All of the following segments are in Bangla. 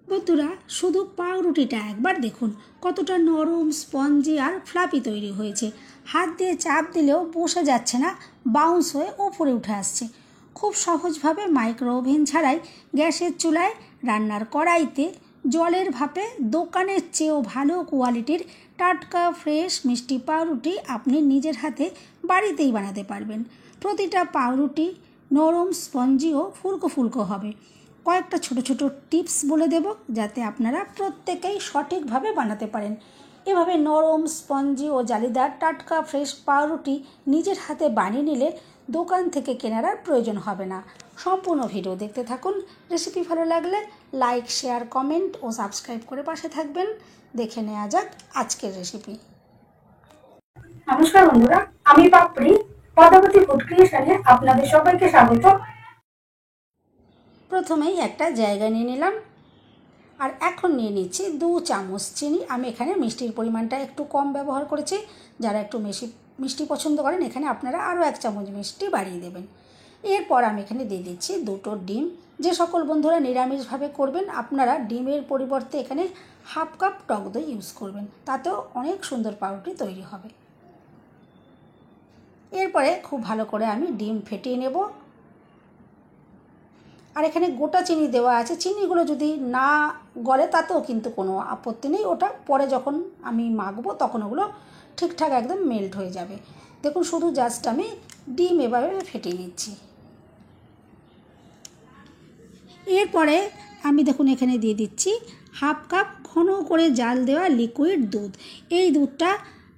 বন্ধুরা, শুধু পাউরুটিটা একবার দেখুন কতটা নরম, স্পঞ্জি আর ফ্লাফি তৈরি হয়েছে। হাত দিয়ে চাপ দিলেও বসে যাচ্ছে না, বাউন্স হয়ে ওপরে উঠে আসছে। খুব সহজভাবে মাইক্রো ওভেন ছাড়াই গ্যাসের চুলায়, রান্নার কড়াইতে, জলের ভাপে দোকানের চেয়েও ভালো কোয়ালিটির টাটকা ফ্রেশ মিষ্টি পাউরুটি আপনি নিজের হাতে বাড়িতেই বানাতে পারবেন। প্রতিটা পাউরুটি নরম, স্পঞ্জি ও ফুলকো ফুলকো হবে। কয়েকটা ছোট ছোট টিপস বলে দেব, যাতে আপনারা প্রত্যেকেই সঠিকভাবে বানাতে পারেন। এভাবে নরম, স্পঞ্জি ও জালিদার টাটকা ফ্রেশ পাউরুটি নিজের হাতে বানিয়ে নিলে দোকান থেকে কেনার আর প্রয়োজন হবে না। সম্পূর্ণ ভিডিও দেখতে থাকুন। রেসিপি ভালো লাগলে লাইক, শেয়ার, কমেন্ট ও সাবস্ক্রাইব করে পাশে থাকবেন। দেখে নেওয়া যাক আজকের রেসিপি। নমস্কার বন্ধুরা, আমি পাপড়ি পদ্মাবতী ফুড ক্রিয়েশনে আপনাদের সবাইকে স্বাগত। প্রথমেই একটা জায়গা নিয়ে নিলাম, আর এখন নিয়ে নিচ্ছি 2 চামচ চিনি। আমি এখানে মিষ্টির পরিমাণটা একটু কম ব্যবহার করেছি। যারা একটু মিষ্টি পছন্দ করেন, এখানে আপনারা আরও 1 চামচ মিষ্টি বাড়িয়ে দেবেন। এরপর আমি এখানে দিয়ে দিচ্ছি 2টো ডিম। যে সকল বন্ধুরা নিরামিষভাবে করবেন, আপনারা ডিমের পরিবর্তে এখানে হাফ কাপ টক দই ইউজ করবেন, তাতেও অনেক সুন্দর পাউরুটি তৈরি হবে। এরপরে খুব ভালো করে আমি ডিম ফেটিয়ে নেব। আর এখানে গোটা চিনি দেওয়া আছে, চিনিগুলো যদি না গলে তাতেও কিন্তু কোনো আপত্তি নেই, ওটা পরে যখন আমি মাখবো তখন ওগুলো ঠিকঠাক একদম মেল্ট হয়ে যাবে। দেখুন, শুধু জাস্ট আমি ডিম এভাবে ফেটিয়ে নিচ্ছি। এরপরে আমি দেখুন এখানে দিয়ে দিচ্ছি হাফ কাপ ঘন করে জাল দেওয়া লিকুইড দুধ। এই দুধটা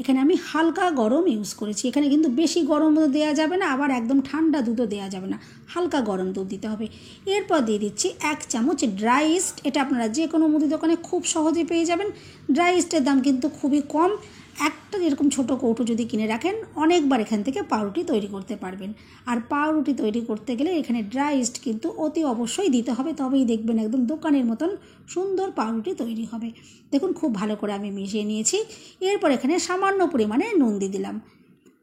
এখানে আমি হালকা গরম ইউজ করেছি। এখানে কিন্তু বেশি গরম দেওয়া যাবে না, আবার একদম ঠান্ডা দুধও দেওয়া যাবে না, হালকা গরম দুধ দিতে হবে। এরপর দিয়ে দিচ্ছি 1 চামচ ড্রাই ইস্ট। এটা আপনারা যে কোনো মুদি দোকানে খুব সহজে পেয়ে যাবেন। ড্রাই ইস্টের দাম কিন্তু খুবই কম। একটা এরকম ছোটো কৌটো যদি কিনে রাখেন, অনেকবার এখান থেকে পাউরুটি তৈরি করতে পারবেন। আর পাউরুটি তৈরি করতে গেলে এখানে ড্রাই ইস্ট কিন্তু অতি অবশ্যই দিতে হবে, তবেই দেখবেন একদম দোকানের মতন সুন্দর পাউরুটি তৈরি হবে। দেখুন, খুব ভালো করে আমি মিশিয়ে নিয়েছি। এরপর এখানে সামান্য পরিমাণে নুন দিয়ে দিলাম।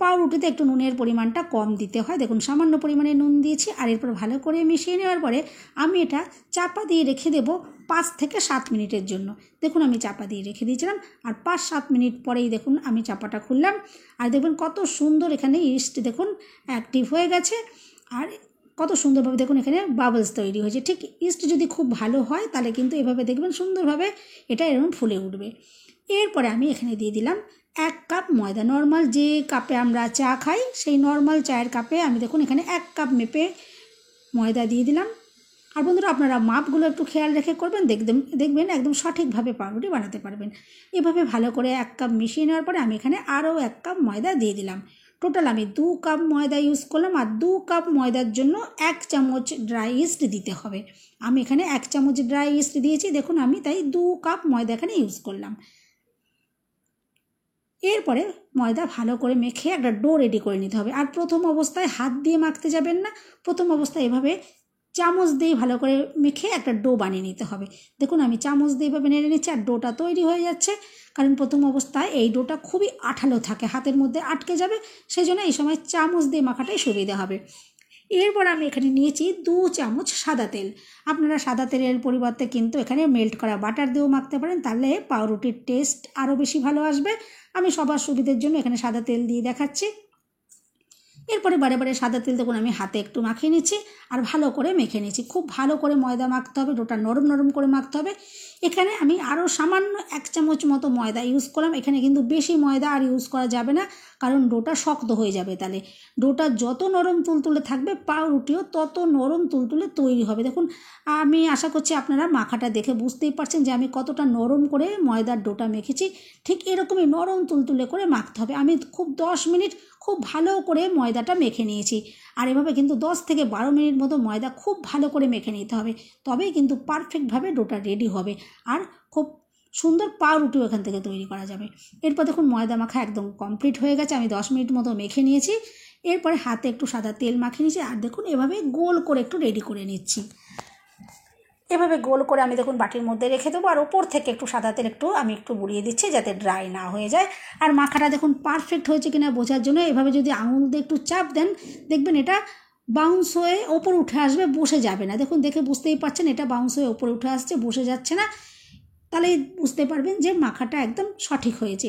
পাউরুটিতে একটু নুনের পরিমাণটা কম দিতে হয়। দেখুন, সামান্য পরিমাণে নুন দিয়েছি। আর এরপর ভালো করে মিশিয়ে নেওয়ার পরে আমি এটা চাপা দিয়ে রেখে দেব 5 থেকে 7 মিনিটের জন্য। দেখুন, আমি চাপা দিয়ে রেখে দিয়েছিলাম, আর 5-7 মিনিট পরেই দেখুন আমি চাপাটা খুললাম। আর দেখবেন কত সুন্দর এখানে ইস্ট দেখুন অ্যাক্টিভ হয়ে গেছে। আর কত সুন্দরভাবে দেখুন এখানে বাবলস তৈরি হয়েছে। ঠিক ইস্ট যদি খুব ভালো হয় তাহলে কিন্তু এভাবে দেখবেন সুন্দরভাবে এটা এরকম ফুলে উঠবে। এরপরে আমি এখানে দিয়ে দিলাম 1 কাপ ময়দা। নর্মাল যে কাপে আমরা চা খাই, সেই নর্মাল চায়ের কাপে আমি দেখুন এখানে 1 কাপ মেপে ময়দা দিয়ে দিলাম। আর বন্ধুরা, আপনারা মাপগুলো একটু খেয়াল রেখে করবেন, দেখবেন একদম সঠিকভাবে পাউরুটি বানাতে পারবেন। এভাবে ভালো করে 1 কাপ মিশিয়ে নেওয়ার পরে আমি এখানে আরও 1 কাপ ময়দা দিয়ে দিলাম। টোটাল আমি 2 কাপ ময়দা ইউজ করলাম। আর 2 কাপ ময়দার জন্য 1 চামচ ড্রাই ইস্ট দিতে হবে। আমি এখানে 1 চামচ ড্রাই ইস্ট দিয়েছি। দেখুন, আমি তাই 2 কাপ ময়দা এখানে ইউজ করলাম। এরপরে ময়দা ভালো করে মেখে একটা ডো রেডি করে নিতে হবে। আর প্রথম অবস্থায় হাত দিয়ে মাখতে যাবেন না, প্রথম অবস্থায় এভাবে চামচ দিয়ে ভালো করে মেখে একটা ডো বানিয়ে নিতে হবে। দেখুন, আমি চামচ দিয়ে এভাবে নেড়ে নিচ্ছি, আর ডোটা তৈরি হয়ে যাচ্ছে। কারণ প্রথম অবস্থায় এই ডোটা খুবই আঠালো থাকে, হাতের মধ্যে আটকে যাবে, সেই জন্য এই সময় চামচ দিয়ে মাখাটাই সুবিধা হবে। এরপর আমি এখানে নিয়েছি 2 চামচ সাদা তেল। আপনারা সাদা তেলের পরিবর্তে কিন্তু এখানে মেল্ট করা বাটার দিয়েও মাখতে পারেন, তাহলে পাউরুটির টেস্ট আরও বেশি ভালো আসবে। আমি সবার সুবিধার জন্য এখানে সাদা তেল দিয়ে দেখাচ্ছি। এরপরে বারে বারে সাদা তেল দেখুন আমি হাতে একটু মাখিয়ে নিচ্ছি, আর ভালো করে মেখে নিচ্ছি। খুব ভালো করে ময়দা মাখতে হবে, ডোটা নরম নরম করে মাখতে হবে। এখানে আমি আরও সামান্য 1 চামচ মতো ময়দা ইউজ করলাম। এখানে কিন্তু বেশি ময়দা আর ইউজ করা যাবে না, কারণ ডোটা শক্ত হয়ে যাবে। তাহলে ডোটা যত নরম তুলতুলে থাকবে, পাউরুটিও তত নরম তুলতুলে তৈরি হবে। দেখুন, আমি আশা করছি আপনারা মাখাটা দেখে বুঝতেই পারছেন যে আমি কতটা নরম করে ময়দার ডোটা মেখেছি। ঠিক এরকমই নরম তুলতুলে করে মাখতে হবে। আমি খুব 10 মিনিট খুব ভালো করে ময়দাটা মেখে নিয়েছি। আর এভাবে কিন্তু 10 থেকে 12 মিনিট মতো ময়দা খুব ভালো করে মেখে নিতে হবে, তবেই কিন্তু পারফেক্টভাবে ডোটা রেডি হবে, আর খুব সুন্দর পাউরুটিও এখান থেকে তৈরি করা যাবে। এরপর দেখুন ময়দা মাখা একদম কমপ্লিট হয়ে গেছে। আমি 10 মিনিট মতো মেখে নিয়েছি। এরপরে হাতে একটু সাদা তেল মাখিয়ে নিয়েছি, আর দেখুন এভাবে গোল করে একটু রেডি করে নিচ্ছি। এভাবে গোল করে আমি দেখুন বাটির মধ্যে রেখে দেবো, আর ওপর থেকে একটু সাদা তেল আমি একটু বুলিয়ে দিচ্ছি, যাতে ড্রাই না হয়ে যায়। আর মাখাটা দেখুন পারফেক্ট হয়েছে কিনা বোঝার জন্য এভাবে যদি আঙুল দিয়ে একটু চাপ দেন, দেখবেন এটা বাউন্স হয়ে ওপরে উঠে আসবে, বসে যাবে না। দেখুন, দেখে বুঝতেই পারছেন এটা বাউন্স হয়ে ওপরে উঠে আসছে, বসে যাচ্ছে না। তাহলেই বুঝতে পারবেন যে মাখাটা একদম সঠিক হয়েছে।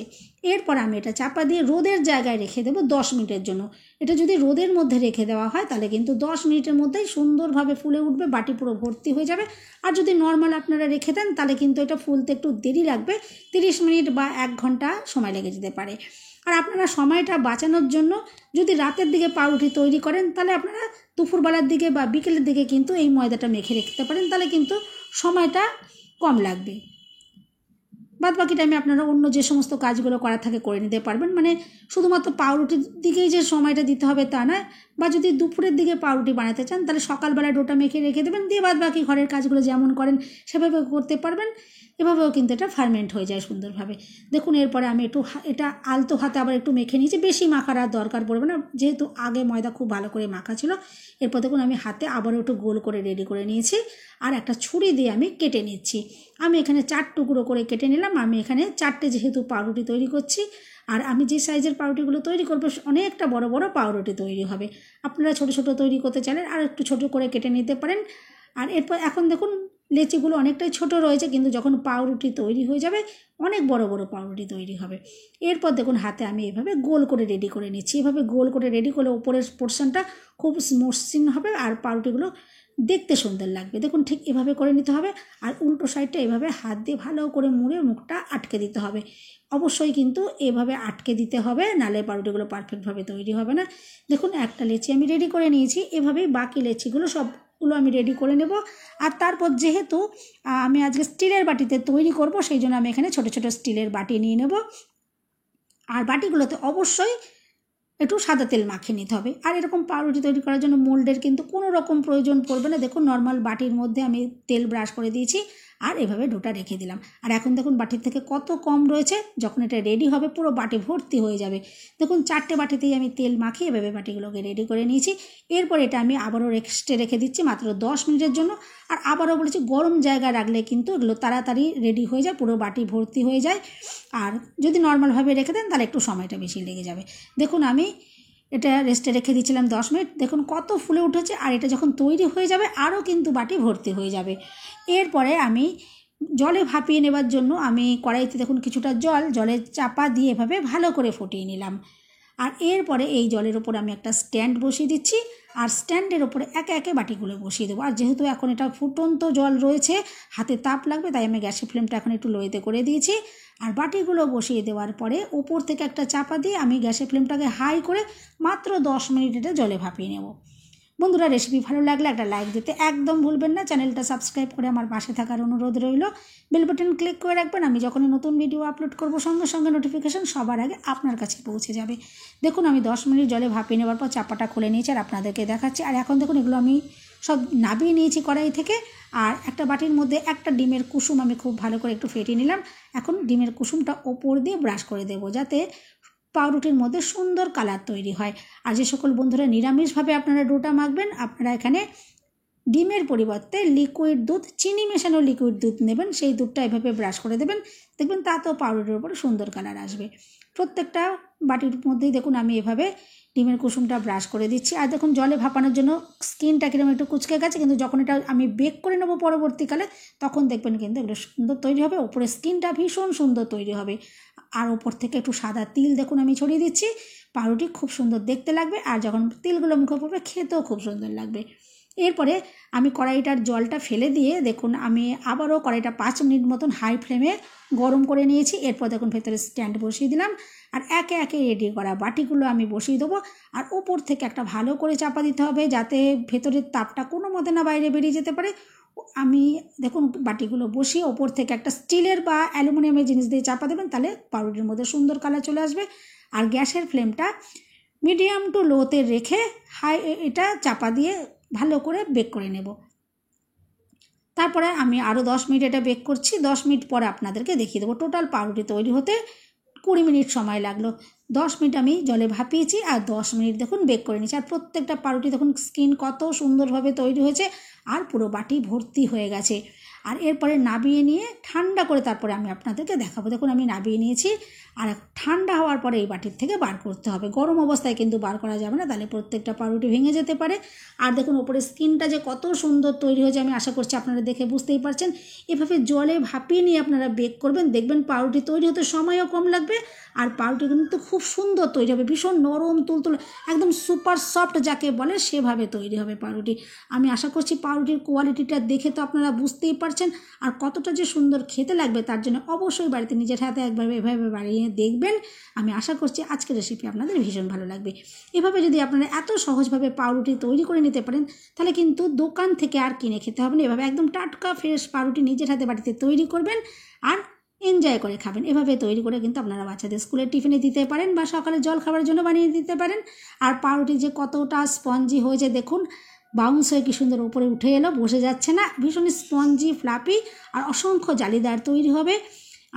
এরপর আমি এটা চাপা দিয়ে রোদের জায়গায় রেখে দেবো 10 মিনিটের জন্য। এটা যদি রোদের মধ্যে রেখে দেওয়া হয় তাহলে কিন্তু 10 মিনিটের মধ্যেই সুন্দরভাবে ফুলে উঠবে, বাটি পুরো ভর্তি হয়ে যাবে। আর যদি নর্মাল আপনারা রেখে দেন তাহলে কিন্তু এটা ফুলতে একটু দেরি লাগবে, 30 মিনিট বা 1 ঘন্টা সময় লেগে যেতে পারে। আর আপনারা সময়টা বাঁচানোর জন্য যদি রাতের দিকে পাউরুটি তৈরি করেন তাহলে আপনারা দুপুরবেলার দিকে বা বিকেলের দিকে কিন্তু এই ময়দাটা মেখে রাখতে পারেন, তাহলে কিন্তু সময়টা কম লাগবে। বাদ বাকি টাইমে আপনারা অন্য যে সমস্ত কাজগুলো করা থাকে করে নিতে পারবেন। মানে শুধুমাত্র পাউরুটির দিকেই যে সময়টা দিতে হবে তা নয়, বা যদি দুপুরের দিকে পাউরুটি বানাতে চান তাহলে সকালবেলায় ডোটা মেখে রেখে দেবেন, দিয়ে বাদ বাকি ঘরের কাজগুলো যেমন করেন সেভাবে করতে পারবেন। এভাবেও কিন্তু এটা ফার্মেন্ট হয়ে যায় সুন্দরভাবে। দেখুন, এরপরে আমি একটু এটা আলতো হাতে আবার একটু মেখে নিয়েছি, বেশি মাখার আর দরকার পড়বে না যেহেতু আগে ময়দা খুব ভালো করে মাখা ছিল। এরপর দেখুন আমি হাতে আবারও একটু গোল করে রেডি করে নিয়েছি, আর একটা ছুরি দিয়ে আমি কেটে নিচ্ছি। আমি এখানে 4 টুকরো করে কেটে নিলাম। আমি এখানে 4টে যেহেতু পাউরুটি তৈরি করছি, আর আমি যে সাইজের পাউরুটিগুলো তৈরি করবো অনেকটা বড় বড় পাউরুটি তৈরি হবে। আপনারা ছোট ছোট তৈরি করতে চাইলে আর একটু ছোট করে কেটে নিতে পারেন। আর এরপর এখন দেখুন লেচিগুলো অনেকটাই ছোট রয়েছে, কিন্তু যখন পাউরুটি তৈরি হয়ে যাবে অনেক বড় বড় পাউরুটি তৈরি হবে। এরপর দেখুন হাতে আমি এভাবে গোল করে রেডি করে নিচ্ছি। এভাবে গোল করে রেডি করলে উপরের পোর্শনটা খুব মসৃণ হবে আর পাউরুটিগুলো দেখতে সুন্দর লাগবে। দেখুন ঠিক এভাবে করে নিতে হবে, আর উল্টো সাইডটা এভাবে হাত দিয়ে ভালো করে মুড়ে মুখটা আটকে দিতে হবে। অবশ্যই কিন্তু এভাবে আটকে দিতে হবে, নালে পাউরুটিগুলো পারফেক্টভাবে তৈরি হবে না। দেখুন একটা লেচি আমি রেডি করে নিয়েছি, এভাবেই বাকি লেচিগুলো সবগুলো আমি রেডি করে নেব। আর তারপর যেহেতু আমি আজকে স্টিলের বাটিতে তৈরি করব, সেই জন্য আমি এখানে ছোট ছোট স্টিলের বাটি নিয়ে নেব। আর বাটিগুলোতে অবশ্যই একটু সাদা তেল মাখিয়ে নিতে হবে। আর এরকম পাউরুটি তৈরি করার জন্য মোল্ডের কিন্তু কোনো রকম প্রয়োজন পড়বে না। দেখুন নর্মাল বাটির মধ্যে আমি তেল ব্রাশ করে দিয়েছি আর এভাবে ডোটা রেখে দিলাম। আর এখন দেখুন বাটির থেকে কত কম রয়েছে, যখন এটা রেডি হবে পুরো বাটি ভর্তি হয়ে যাবে। দেখুন 4টে বাটিতেই আমি তেল মাখিয়ে এভাবে বাটিগুলোকে রেডি করে নিয়েছি। এরপর এটা আমি আবারও রেস্টে রেখে দিচ্ছি মাত্র 10 মিনিটের জন্য। আর আবারও বলেছি গরম জায়গায় রাখলে কিন্তু এগুলো তাড়াতাড়ি রেডি হয়ে যায়, পুরো বাটি ভর্তি হয়ে যায়। আর যদি নর্মালভাবে রেখে দেন তাহলে একটু সময়টা বেশি লেগে যাবে। দেখুন আমি এটা রেস্টে রেখে দিয়েছিলাম 10 মিনিট, দেখুন কত ফুলে উঠেছে। আর এটা যখন তৈরি হয়ে যাবে আরও কিন্তু বাটি ভর্তি হয়ে যাবে। এরপরে আমি জলে ভাপিয়ে নেবার জন্য আমি কড়াইতে দেখুন কিছুটা জলে চাপা দিয়ে এভাবে ভালো করে ফুটিয়ে নিলাম। আর এরপরে এই জলের ওপর আমি একটা স্ট্যান্ড বসিয়ে দিচ্ছি, আর স্ট্যান্ডের ওপরে একে একে বাটিগুলো বসিয়ে দেবো। আর যেহেতু এখন এটা ফুটন্ত জল রয়েছে, হাতে তাপ লাগবে, তাই আমি গ্যাসের ফ্লেমটা এখন একটু লোয়েতে করে দিয়েছি। আর বাটিগুলো বসিয়ে দেওয়ার পরে ওপর থেকে একটা চাপা দিয়ে আমি গ্যাসের ফ্লেমটাকে হাই করে মাত্র 10 মিনিট এটা জলে ভাপিয়ে নেব। বন্ধুরা, রেসিপি ভালো লাগলে একটা লাইক দিতে একদম ভুলবেন না। চ্যানেলটা সাবস্ক্রাইব করে আমার পাশে থাকার অনুরোধ রইল। বেল বাটন ক্লিক করে রাখবেন, আমি যখনই নতুন ভিডিও আপলোড করব সঙ্গে সঙ্গে নোটিফিকেশান সবার আগে আপনার কাছে পৌঁছে যাবে। দেখুন আমি 10 মিনিট জলে ভাপিয়ে নেওয়ার পর চাপাটা খুলে নিয়েছি আর আপনাদেরকে দেখাচ্ছি। আর এখন দেখুন এগুলো আমি সব নাবিয়ে নিয়েছি কড়াই থেকে। আর একটা বাটির মধ্যে একটা ডিমের কুসুম আমি খুব ভালো করে একটু ফেটিয়ে নিলাম। এখন ডিমের কুসুমটা ওপর দিয়ে ব্রাশ করে দেবো, যাতে পাউরুটির মধ্যে সুন্দর কালার তৈরি হয়। আর যে সকল বন্ধুরা নিরামিষভাবে আপনারা ডোটা মাখবেন, আপনারা এখানে ডিমের পরিবর্তে লিকুইড দুধ, চিনি মেশানো লিকুইড দুধ নেবেন, সেই দুধটা এভাবে ব্রাশ করে দেবেন, দেখবেন তাতেও পাউরুটির উপরে সুন্দর কালার আসবে। প্রত্যেকটা বাটির মধ্যেই দেখুন আমি এভাবে ডিমের কুসুমটা ব্রাশ করে দিচ্ছি। আর দেখুন জলে ভাপানোর জন্য স্কিনটা কিরকম একটু কুচকে গেছে, কিন্তু যখন এটা আমি বেক করে নেবো পরবর্তীকালে তখন দেখবেন কিন্তু এগুলো সুন্দর তৈরি হবে, ওপরে স্কিনটা ভীষণ সুন্দর তৈরি হবে। আর ওপর থেকে একটু সাদা তিল দেখুন আমি ছড়িয়ে দিচ্ছি, পাউরুটি খুব সুন্দর দেখতে লাগবে। আর যখন তিলগুলো মুখে পড়বে খেতেও খুব সুন্দর লাগবে। এরপরে আমি কড়াইটার জলটা ফেলে দিয়ে দেখুন আমি আবারও কড়াইটা 5 মিনিট মতন হাই ফ্লেমে গরম করে নিয়েছি। এরপর দেখুন ভেতরে স্ট্যান্ড বসিয়ে দিলাম, আর একে একে রেডি করা বাটিগুলো আমি বসিয়ে দেবো। আর ওপর থেকে একটা ভালো করে চাপা দিতে হবে, যাতে ভেতরের তাপটা কোনো মতে না বাইরে বেরিয়ে যেতে পারে। আমি দেখুন বাটিগুলো বসিয়ে ওপর থেকে একটা স্টিলের বা অ্যালুমিনিয়ামের জিনিস দিয়ে চাপা দেবেন, তাহলে পাউরুটির মধ্যে সুন্দর কালার চলে আসবে। আর গ্যাসের ফ্লেমটা মিডিয়াম টু লোতে রেখে এটা চাপা দিয়ে ভালো করে বেক করে নেব। তারপরে আমি আরও 10 মিনিট এটা বেক করছি। 10 মিনিট পরে আপনাদেরকে দেখিয়ে দেবো। টোটাল পাউরুটি তৈরি হতে 20 মিনিট সময় লাগলো। 10 মিনিট আমি জলে ভাপিয়েছি আর 10 মিনিট দেখুন বেক করে নিয়েছি। আর প্রত্যেকটা পাউরুটি দেখুন স্কিন কত সুন্দরভাবে তৈরি হয়েছে, আর পুরো বাটি ভর্তি হয়ে গেছে। আর এরপরে নাবিয়ে নিয়ে ঠান্ডা করে তারপরে আমি আপনাদেরকে দেখাবো। দেখুন আমি নাবিয়ে নিয়েছি, আর ঠান্ডা হওয়ার পরে এই বাটির থেকে বার করতে হবে। গরম অবস্থায় কিন্তু বার করা যাবে না, তাহলে প্রত্যেকটা পাউরুটি ভেঙে যেতে পারে। আর দেখুন ওপরে স্কিনটা যে কত সুন্দর তৈরি হয়েছে, আমি আশা করছি আপনারা দেখে বুঝতেই পারছেন। এভাবে জলে ভাপিয়ে নিয়ে আপনারা বেক করবেন, দেখবেন পাউরুটি তৈরি হতে সময়ও কম লাগবে, আর পাউরুটি কিন্তু খুব সুন্দর তৈরি হবে, ভীষণ নরম তুলতুলে, একদম সুপার সফট যাকে বলে সেভাবে তৈরি হবে পাউরুটি। আমি আশা করছি পাউরুটির কোয়ালিটিটা দেখে তো আপনারা বুঝতেই পারছেন, আর কতটা যে সুন্দর খেতে লাগবে তার জন্য অবশ্যই বাড়িতে নিজের হাতে একবার এভাবে বানিয়ে দেখবেন। আমি আশা করছি আজকের রেসিপি আপনাদের ভীষণ ভালো লাগবে। এভাবে যদি আপনারা এত সহজভাবে পাউরুটি তৈরি করে নিতে পারেন, তাহলে কিন্তু দোকান থেকে আর কিনে খেতে হবে না। এভাবে একদম টাটকা ফ্রেশ পাউরুটি নিজের হাতে বাড়িতে তৈরি করবেন আর এনজয় করে খাবেন। এভাবে তৈরি করে কিন্তু আপনারা বাচ্চাদের স্কুলের টিফিনে দিতে পারেন বা সকালে জল খাবারের জন্য বানিয়ে দিতে পারেন। আর পাউরুটি যে কতটা স্পঞ্জি হয়েছে দেখুন, বাউন্স হয়ে কি সুন্দর উপরে উঠে এলো, বসে যাচ্ছে না, ভীষণ স্পঞ্জি ফ্লাপি আর অসংখ্য জালিদার তৈরি হবে।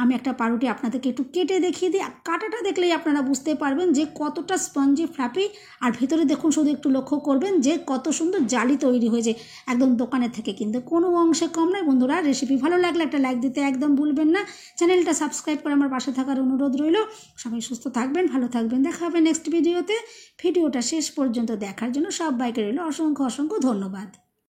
আমি একটা পাউরুটি আপনাদেরকে একটু কেটে দেখিয়ে দিই, কাটাটা দেখলেই আপনারা বুঝতে পারবেন যে কতটা স্পঞ্জি ফ্লাপি। আর ভিতরে দেখুন, শুধু একটু লক্ষ্য করবেন যে কত সুন্দর জালি তৈরি হয়েছে, একদম দোকানের থেকে কিন্তু কোনো অংশে কম নয়। বন্ধুরা, রেসিপি ভালো লাগলে একটা লাইক দিতে একদম ভুলবেন না। চ্যানেলটা সাবস্ক্রাইব করে আমার পাশে থাকার অনুরোধ রইল। সবাই সুস্থ থাকবেন, ভালো থাকবেন, দেখা হবে নেক্সট ভিডিওতে। ভিডিওটা শেষ পর্যন্ত দেখার জন্য সবাইকে রইল অসংখ্য অসংখ্য ধন্যবাদ।